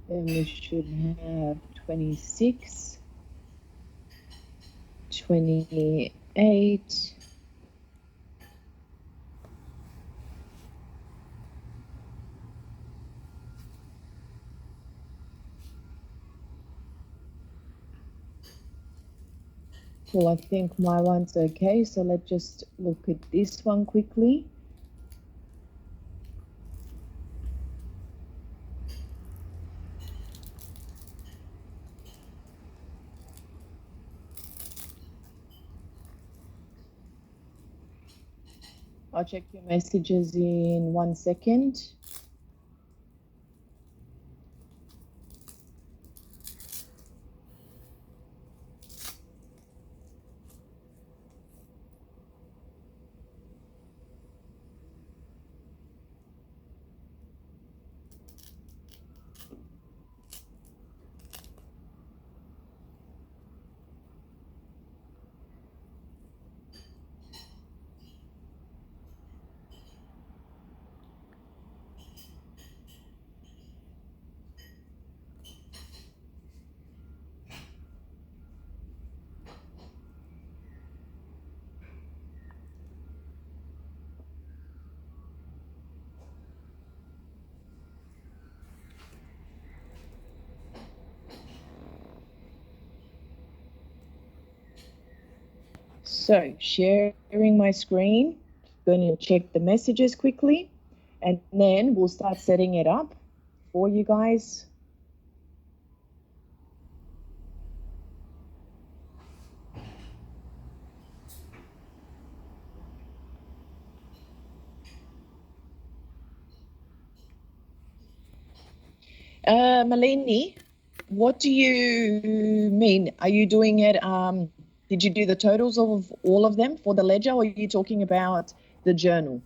Then we should have 26, 28, Well, I think my one's okay, so let's just look at this one quickly. I'll check your messages in 1 second. So, sharing my screen, going to check the messages quickly, and then we'll start setting it up for you guys. Malini, what do you mean? Are you doing it? Did you do the totals of all of them for the ledger, or are you talking about the journal?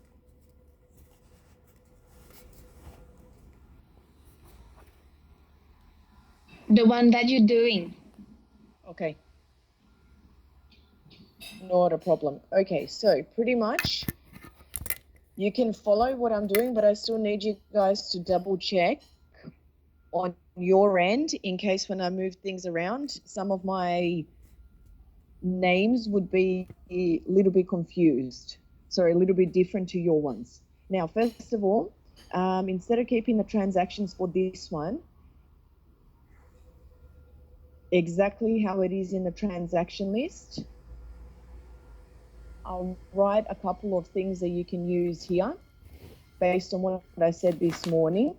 The one that you're doing. Okay. Not a problem. Okay, so pretty much you can follow what I'm doing, but I still need you guys to double check on your end in case when I move things around, some of my names would be a little bit confused. Sorry, a little bit different to your ones. Now, first of all, instead of keeping the transactions for this one, exactly how it is in the transaction list, I'll write a couple of things that you can use here based on what I said this morning.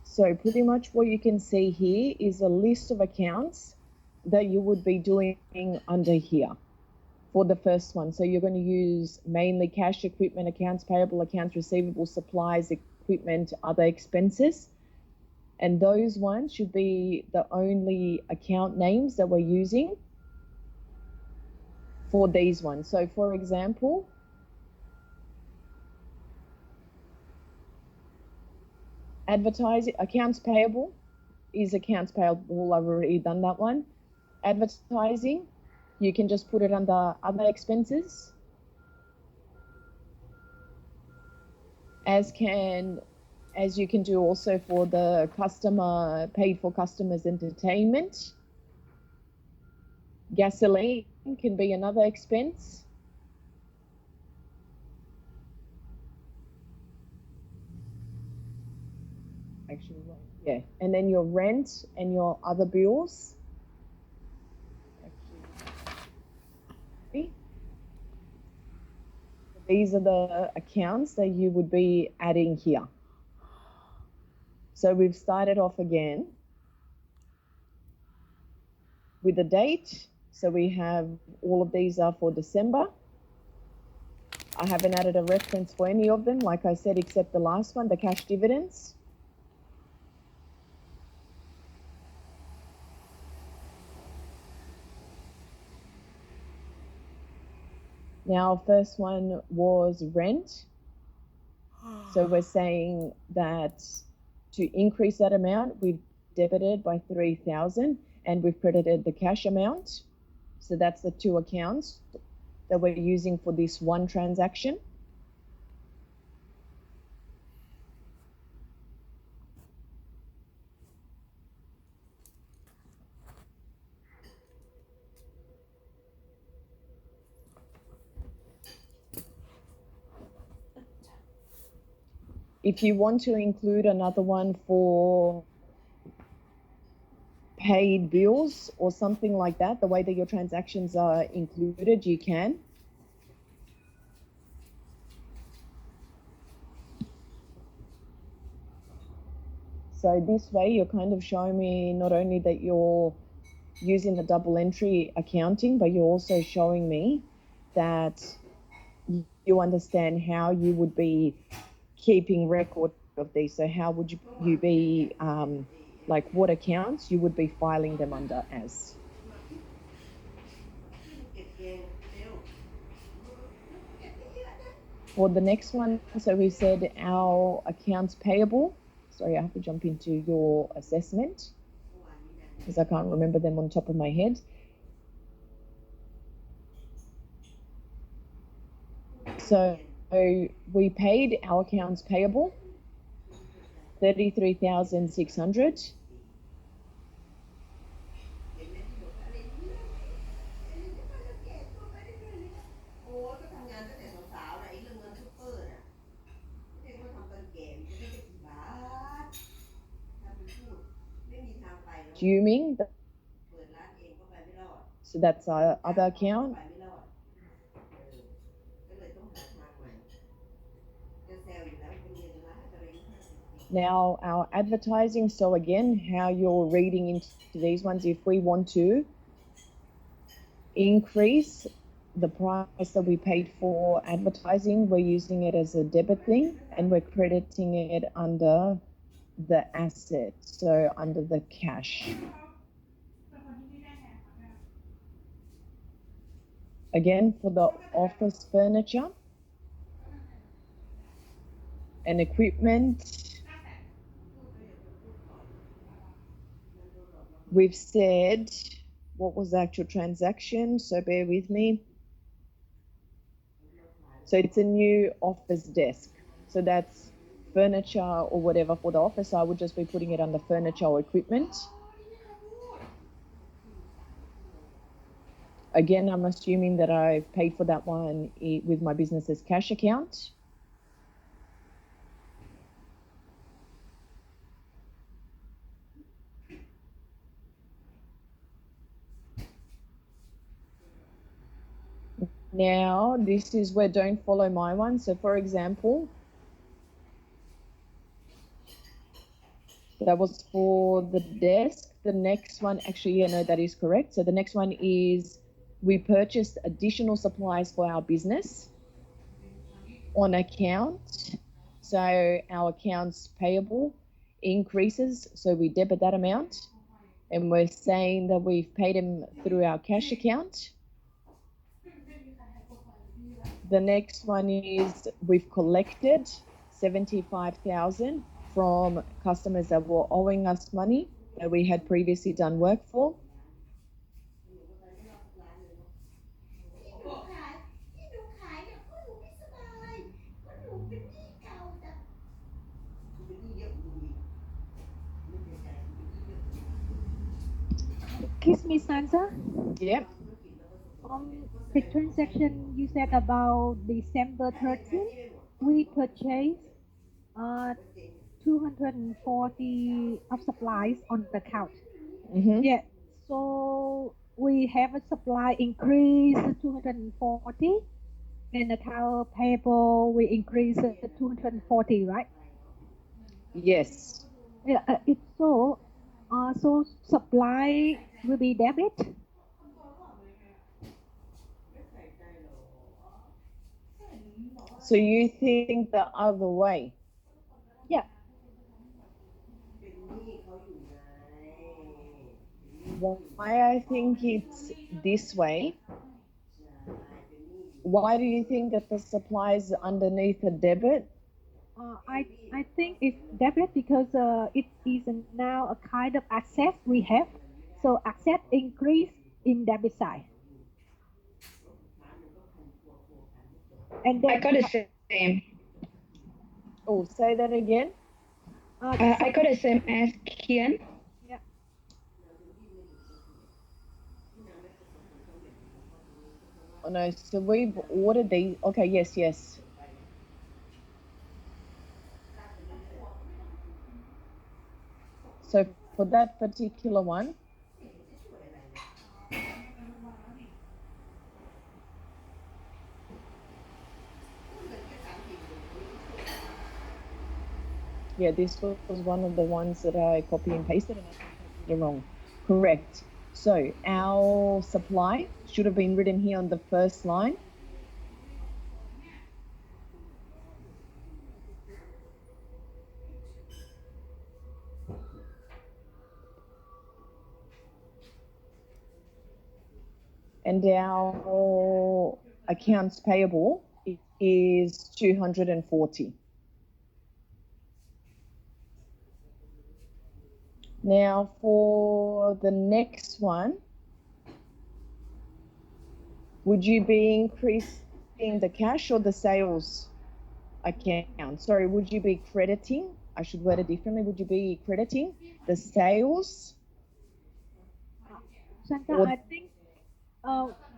So pretty much what you can see here is a list of accounts that you would be doing under here for the first one. So you're going to use mainly cash, equipment, accounts payable, accounts receivable, supplies, equipment, other expenses. And those ones should be the only account names that we're using for these ones. So for example, advertising, accounts payable is accounts payable. I've already done that one. Advertising, you can just put it under other expenses, as you can do also for the customer paid for customers entertainment. Gasoline can be another expense. Actually, yeah, and then your rent and your other bills. Actually, these are the accounts that you would be adding here. So we've started off again. with a date. So we have all of these are for December. I haven't added a reference for any of them, like I said, except the last one, the cash dividends. Now, first one was rent. So we're saying that to increase that amount, we've debited by 3,000 and we've credited the cash amount. So that's the two accounts that we're using for this one transaction. If you want to include another one for paid bills or something like that, the way that your transactions are included, you can. So this way you're kind of showing me not only that you're using the double entry accounting, but you're also showing me that you understand how you would be keeping record of these. So how would you be, like what accounts you would be filing them under as? For the next one, so we said our accounts payable. Sorry, I have to jump into your assessment because I can't remember them on top of my head. So we paid our accounts payable 33,600. Assuming that, so that's our other account. Now our advertising, so again, how you're reading into these ones, if we want to increase the price that we paid for advertising, we're using it as a debit thing and we're crediting it under the asset, so under the cash. Again, for the office furniture and equipment, we've said what was the actual transaction, so bear with me. So it's a new office desk. So that's furniture or whatever for the office. I would just be putting it under furniture or equipment. Again, I'm assuming that I've paid for that one with my business's cash account. Now, this is where don't follow my one. So for example, that was for the desk. The next one, actually, yeah, no, that is correct. So the next one is we purchased additional supplies for our business on account. So our accounts payable increases. So we debit that amount. And we're saying that we've paid him through our cash account. The next one is we've collected 75,000 from customers that were owing us money that we had previously done work for. Kiss me, Santa. Yep. The transaction you said about December 13th, we purchased 240 of supplies on the account. Mm-hmm. Yeah, so we have a supply increase 240 and account payable we increase 240, right? Yes. Yeah, it's so supply will be debit. So you think the other way? Yeah. Why I think it's this way? Why do you think that the supply is underneath a debit? I think it's debit because it is now a kind of asset we have. So asset increase in debit side. And I then got the same. Oh, say that again. I got the same as Kian. yeah. Oh no, so we've ordered these. Okay, yes. So for that particular one, yeah, this was one of the ones that I copy and pasted and I copied it wrong. Correct. So our supply should have been written here on the first line. And our accounts payable is 240. Now for the next one, would you be increasing the cash or the sales account? Sorry, would you be crediting? I should word it differently. Would you be crediting the sales? Shanta, Or- I think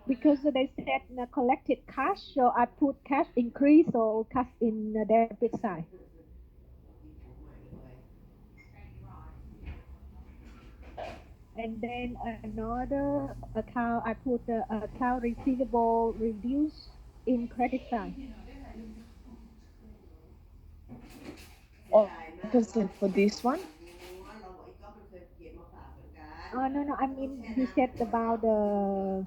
because they said collected cash, so I put cash increase or cash in the debit side. And then another account, I put the account receivable reduce in credit side. Opposite for this one? No, I mean you said about the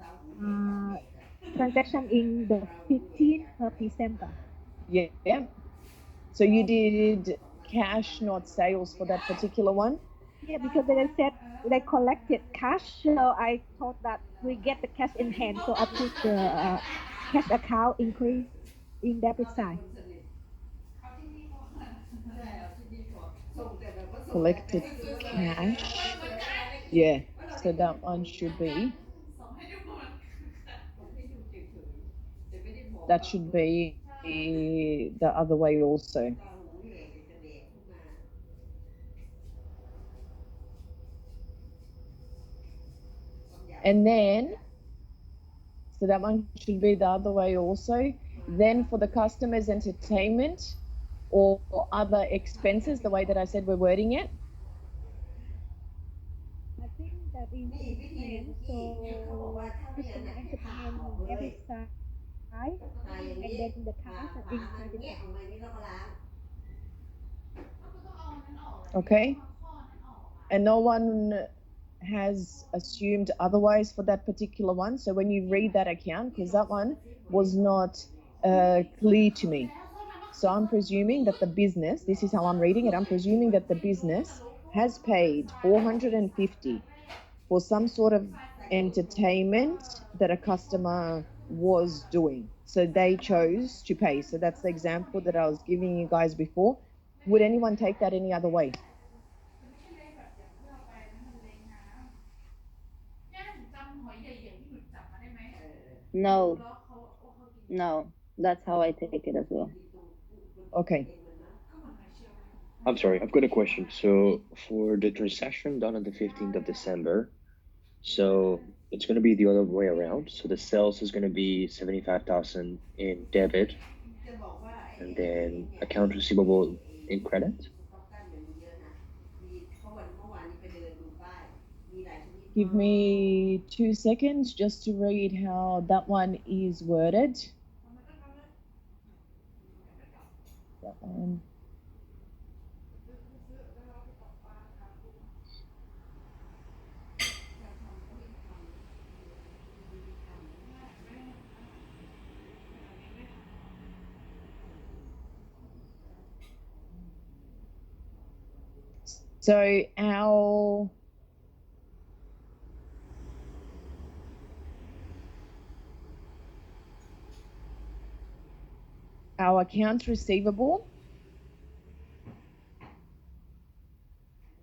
transaction in the 15th of December. Yeah. So you did cash, not sales for that particular one? Yeah, because they said they collected cash, so I thought that we get the cash in hand, so I put the cash account increase in debit side. Collected cash. Yeah. So that one should be. That should be the other way also. And then, so that one should be the other way also. Then for the customer's entertainment or other expenses, the way that I said we're wording it. I think that is expense, so customer entertainment debit side, and then the cash in credit side. Okay. And no one has assumed otherwise for that particular one. So when you read that account, because that one was not clear to me. So I'm presuming that the business, this is how I'm reading it, I'm presuming that the business has paid 450 for some sort of entertainment that a customer was doing. So they chose to pay. So that's the example that I was giving you guys before. Would anyone take that any other way? No, no, that's how I take it as well. Okay. I'm sorry, I've got a question. So for the transaction done on the 15th of December, so it's going to be the other way around. So the sales is going to be 75,000 in debit and then account receivable in credit. Give me 2 seconds just to read how that one is worded. That one. So our accounts receivable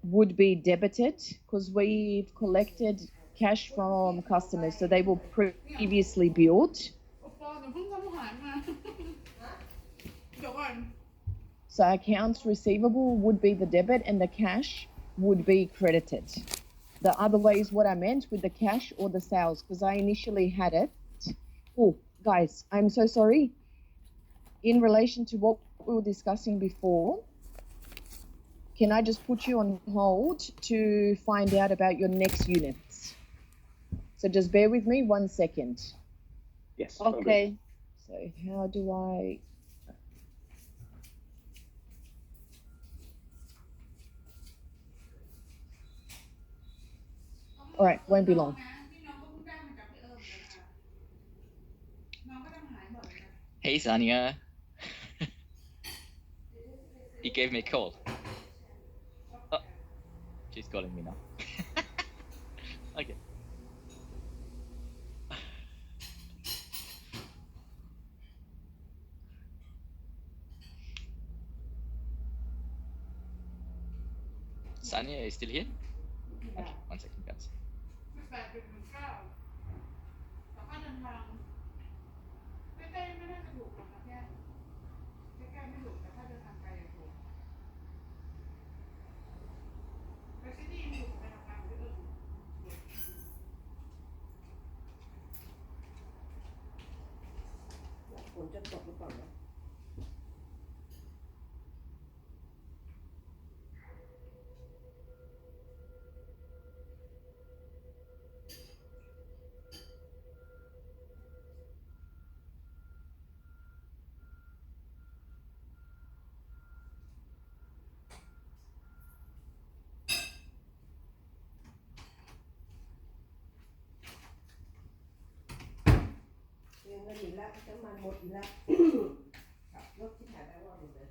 would be debited because we've collected cash from customers, so they were previously billed. อุปกรณ์อย่าเพิ่งทำอาหารมา เดี๋ยวก่อน So accounts receivable would be the debit and the cash would be credited. The other way is what I meant with the cash or the sales, because I initially had it. Oh, guys, I'm so sorry. In relation to what we were discussing before, can I just put you on hold to find out about your next units? So just bear with me 1 second. Yes. all good. Okay. So how do I... All right, won't be long. พี่น้องก็เพิ่งได้มาจากพี่เอิญนะคะน้องก็ต้องหายบ่อยนะ Hey, Sanya. He gave me a call. Oh, she's calling me now. Okay. Sanya is still here? Okay, 1 second, guys. 18.19แต่ค่าเดินทางใกล้ๆไม่น่าจะถูกหรอกนะแค่ใกล้ๆไม่ถูกแต่ถ้าเดินทางไกลอะถูกไปซิตี้ถูกไปทำงานที่อื่น ฝนจะตกหรือเปล่านะ เงินอีกแล้วน้ำมันหมดอีกแล้ว ขับรถที่ถ่ายได้ว่าหมดเลย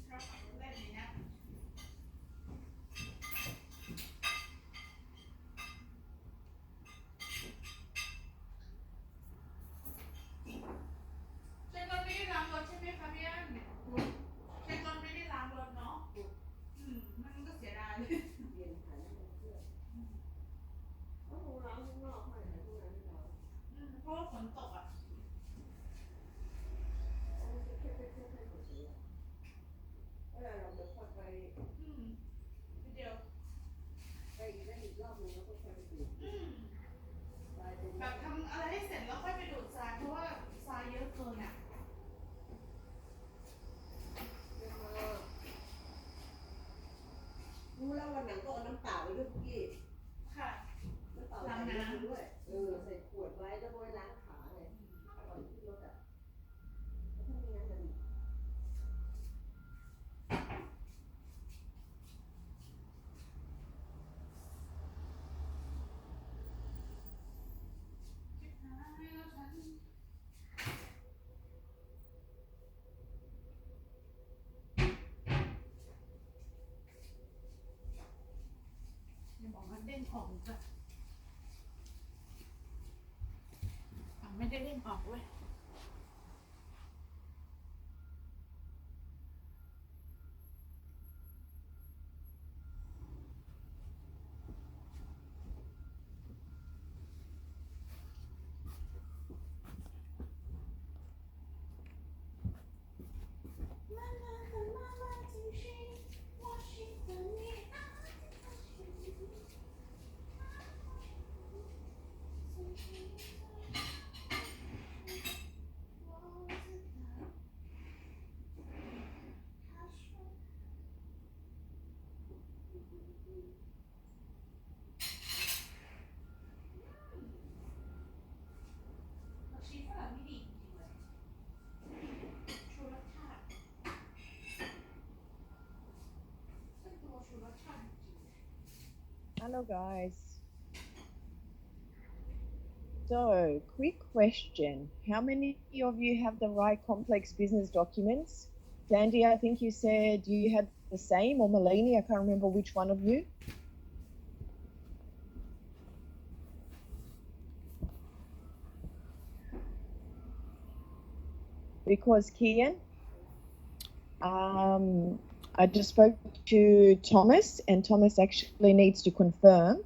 ชอบขับรถเล่นอย่างเงี้ยเช็ครถไม่ได้ล้างรถใช่ไหมคะพี่อันเช็ครถไม่ได้ล้างรถเนาะมันก็เสียดายเลย เรียนถ่ายน้ำมันเครื่องเอาของเราข้างนอกให้ไหนพวกนั้นไม่เรา เพราะว่าฝนตกอ่ะ เอาไปเช็คให้หมดเลยอะเวลาเราจะค่อยไป เดี๋ยว ไปอีกได้อีกรอบนึงแล้วก็ค่อยไปดูไปเป็น แบบทำอะไรให้เสร็จแล้วค่อยไปดูดทรายเพราะว่าทรายเยอะเกินอ่ะ รู้แล้ววันหลังก็เอาน้ำเปล่าไปด้วยพี่ ค่ะ น้ำเปล่าใส่น้ำด้วยใส่ขวดไว้แล้วก็ไว้ล้างขาไงก่อนขึ้นรถอ่ะแล้วถ้าไม่งั้นมัน อย่าบอกมันเด้งออกจ้ะไม่ได้เด้งออกเว้ย ชีฝรั่งไม่ดีจริงๆเลยชูรสชาติเส้นตัวชูรสชาติจริง Hello, guys. So, quick question. How many of you have the right complex business documents Sandy, I think you said you had the same, or Malini, I can't remember which one of you. Because Kian, I just spoke to Thomas, and Thomas actually needs to confirm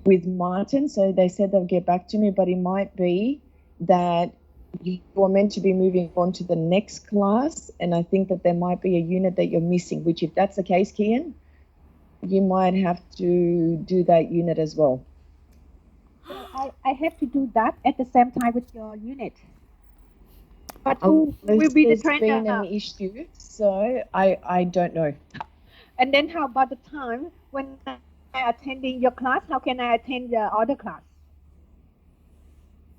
with Martin. So they said they'll get back to me, but it might be that you are meant to be moving on to the next class, and I think that there might be a unit that you're missing, which if that's the case, Kian, you might have to do that unit as well. So I have to do that at the same time with your unit. But who will be the There's been trainer? an issue, so I don't know. And then how about the time when I'm attending your class? How can I attend the other class?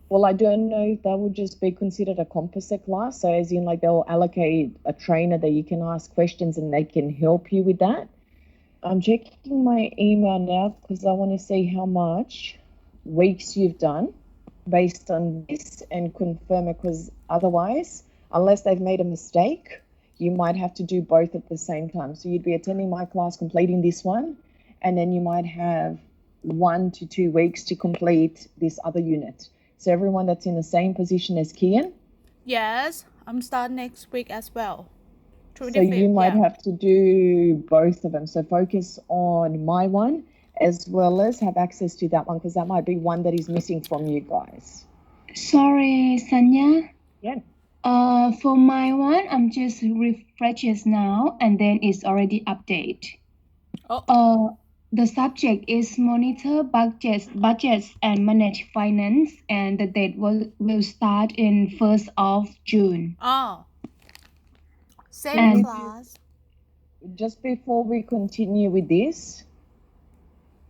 Well, I don't know if that would just be considered a composite class. So as in like they'll allocate a trainer that you can ask questions and they can help you with that. I'm checking my email now because I want to see how much weeks you've done based on this and confirm it, because otherwise, unless they've made a mistake, you might have to do both at the same time. So you'd be attending my class, completing this one, and then you might have 1 to 2 weeks to complete this other unit. So everyone that's in the same position as Kian, Yes, I'm starting next week as well. so you might have to do both of them. So focus on my one as well as have access to that one, because that might be one that is missing from you guys. Sorry, Sanya. Yeah. For my one, I'm just refreshes now, and then it's already update. The subject is monitor budgets and manage finance, and the date will start in 1st of June. Oh, same And- class. Just before we continue with this,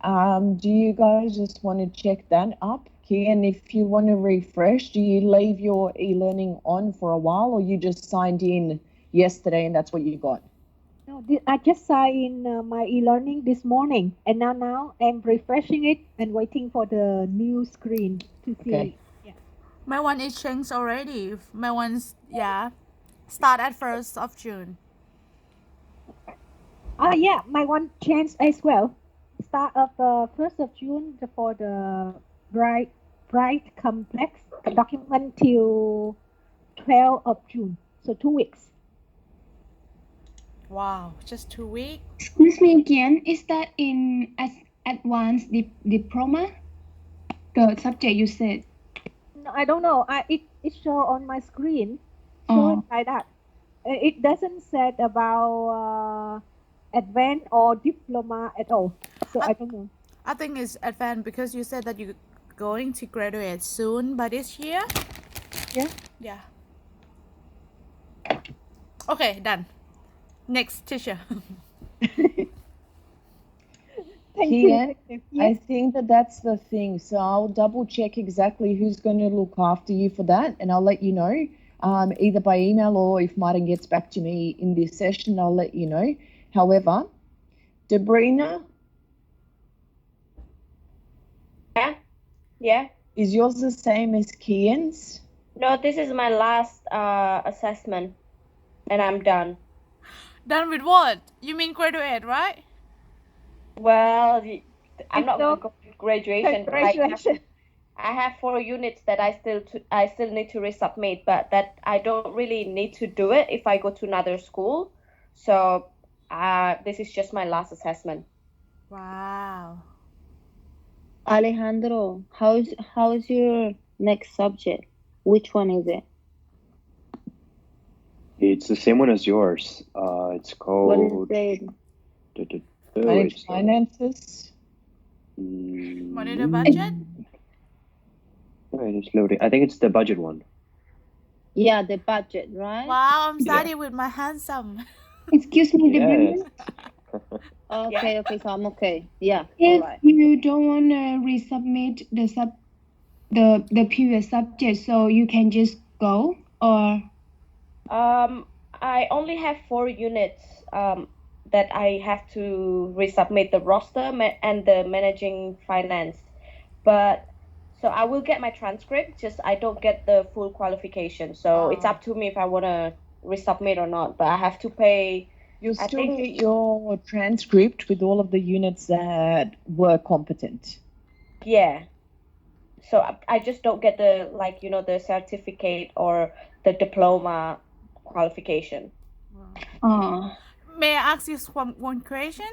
do you guys just want to check that up? Kian, if you want to refresh, do you leave your e-learning on for a while, or you just signed in yesterday and that's what you got? No, I just signed in my e-learning this morning, and now I'm refreshing it and waiting for the new screen to see. Okay. My one is changed already. My one's, start at 1st of June. Yeah, my one changed as well. Start of 1st of June for the Bright Complex document till 12th of June. So 2 weeks. Wow, just 2 weeks? Excuse me again, is that in advanced diploma? The subject you said. No, I don't know. It show on my screen. Oh. Show like that. It doesn't say about advanced or diploma at all. So I don't know. I think it's advanced because you said that you're going to graduate soon by this year. Yeah. Yeah. Okay, done. Next teacher. Thank Kian, you. I think that that's the thing. So I'll double check exactly who's going to look after you for that, and I'll let you know, either by email or if Martin gets back to me in this session, I'll let you know. However, Debrina, Yeah. is yours the same as Kian's? No, this is my last assessment, and I'm done. Done with what? You mean graduate, right? Well, I'm It's not no- going to go to graduation. Congratulations. I have 4 units that I still need to resubmit, but that I don't really need to do it if I go to another school. So this is just my last assessment. Wow. Alejandro, how's your next subject? Which one is it? It's the same one as yours. It's What called. is it? Manage finances. Monitor budget? Wait, it's loading. I think it's the budget one. Yeah, the budget, right? Wow, I'm studying with my handsome. Excuse me, Yes. Debrina. Okay, so I'm okay. Yeah, If alright. you don't want to resubmit the previous subject, so you can just go, or I only have 4 units that I have to resubmit, the roster and the managing finance. But So I will get my transcript, just I don't get the full qualification. So it's up to me if I want to resubmit or not. But I have to pay. You'll I still think- get your transcript with all of the units that were competent. Yeah. So I just don't get the the certificate or the diploma qualification. May I ask you one question?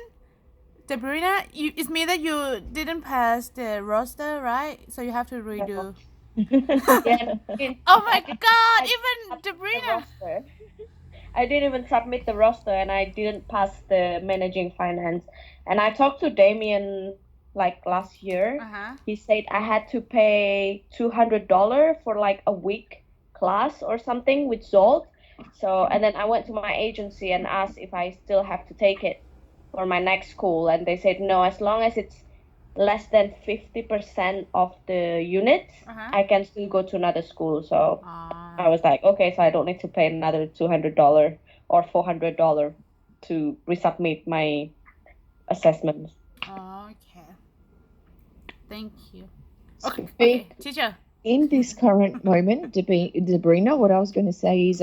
Debrina, it means that you didn't pass the roster, right? So you have to redo. Yeah. Oh my God! I Even the Debrina. roster. I didn't even submit the roster, and I didn't pass the managing finance. And I talked to Damien like last year. He said I had to pay $200 for like a week class or something with Zolt. So, and then I went to my agency and asked if I still have to take it for my next school, and they said no, as long as it's less than 50% of the units, I can still go to another school. So I was like, okay, so I don't need to pay another $200 or $400 to resubmit my assessments. Okay. Thank you. Okay. Okay, teacher. In this current moment, Debrina, what I was going to say is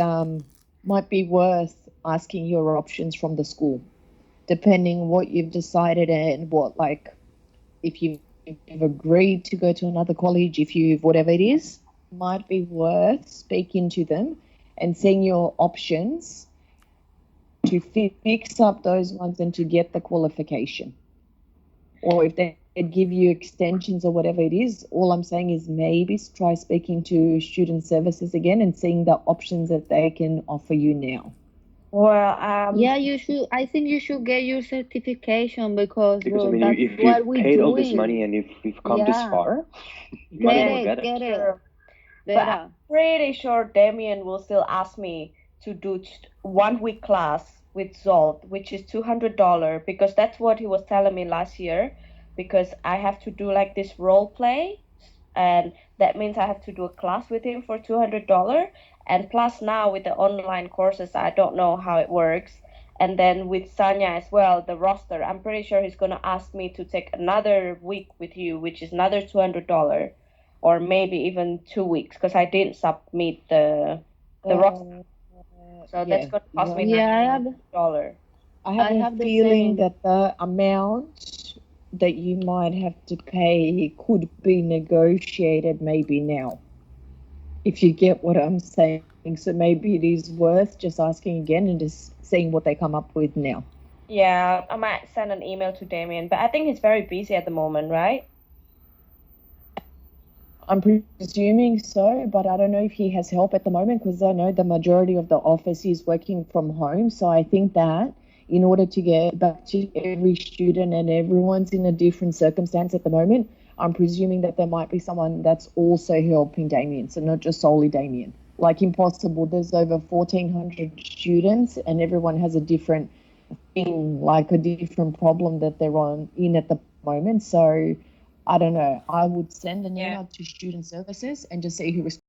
might be worth asking your options from the school, depending what you've decided and what, like, if you've agreed to go to another college, if you've whatever it is, might be worth speaking to them and seeing your options to fix up those ones and to get the qualification. Or if they give you extensions or whatever it is, all I'm saying is maybe try speaking to student services again and seeing the options that they can offer you now. Well, yeah, you should. I think you should get your certification because I well, mean, that's if what you've we're paid all doing. this money and if we've come this Yeah. far, you might as well get it. Get it. Sure. But Better. I'm pretty sure Damien will still ask me to do 1 week class with Zolt, which is $200, because that's what he was telling me last year. Because I have to do like this role play, and that means I have to do a class with him for $200. And plus now with the online courses, I don't know how it works. And then with Sanya as well, the roster, I'm pretty sure he's gonna ask me to take another week with you, which is another $200, or maybe even 2 weeks, because I didn't submit the roster. So that's gonna cost me Yeah, $900. I have a the feeling same. that the amount that you might have to pay could be negotiated maybe now, if you get what I'm saying. So maybe it is worth just asking again and just seeing what they come up with now. Yeah, I might send an email to Damien, but I think he's very busy at the moment, right? I'm presuming so, but I don't know if he has help at the moment, because I know the majority of the office is working from home. So I think that in order to get back to every student, and everyone's in a different circumstance at the moment, I'm presuming that there might be someone that's also helping Damien, so not just solely Damien. Like Impossible, there's over 1,400 students and everyone has a different thing, like a different problem that they're in at the moment. So I don't know. I would send an email to student services and just see who responds.